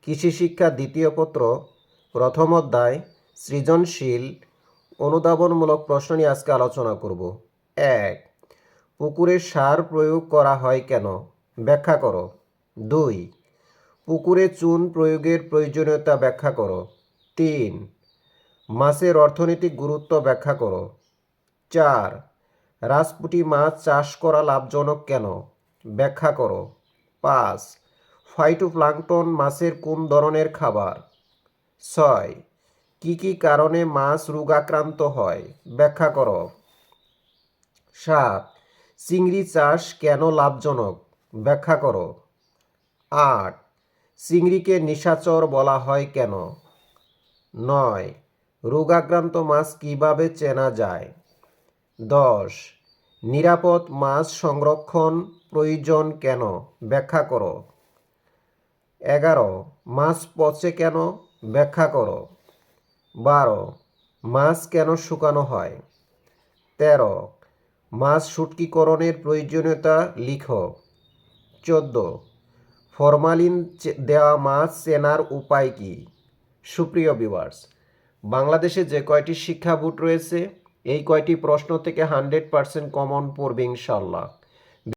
কৃষি শিক্ষা দ্বিতীয় পত্র প্রথম অধ্যায় সৃজনশীল অনুধাবনমূলক প্রশ্ন নিয়ে আজকে আলোচনা করব। 1. পুকুরে সার প্রয়োগ করা হয় কেন? ব্যাখ্যা করো। 2. পুকুরে চুন প্রয়োগের প্রয়োজনীয়তা ব্যাখ্যা করো। 3. মাছের অর্থনৈতিক গুরুত্ব ব্যাখ্যা করো। 4. রাজপুঁটি মাছ চাষ করা লাভজনক কেন? ব্যাখ্যা করো। 5. ফাইটোপ্লাঙ্কটন মাছের কোন ধরনের খাবার? 6. কি কি কারণে মাছ রোগাক্রান্ত হয়? ব্যাখ্যা করো। 7. চিংড়ি চাষ কেন লাভজনক? ব্যাখ্যা করো। 8. চিংড়িকে নিশাচর বলা হয় কেন? 9. রোগাক্রান্ত মাছ কিভাবে চেনা যায়? 10. নিরাপদ মাছ সংরক্ষণ প্রয়োজন কেন? ব্যাখ্যা করো। 11. মাছ পচে কেন? ব্যাখ্যা করো। 12. মাছ কেন শুকানো হয়? 13. মাছ শুটকিকরণের প্রয়োজনীয়তা লিখো। 14. ফরমালিন দেওয়া মাছ চেনার উপায় কি? সুপ্রিয় ভিউয়ার্স, বাংলাদেশে যে কয়টি শিক্ষা বোর্ড রয়েছে এই কয়টি প্রশ্ন থেকে 100% কমন পড়বে ইনশাল্লাহ।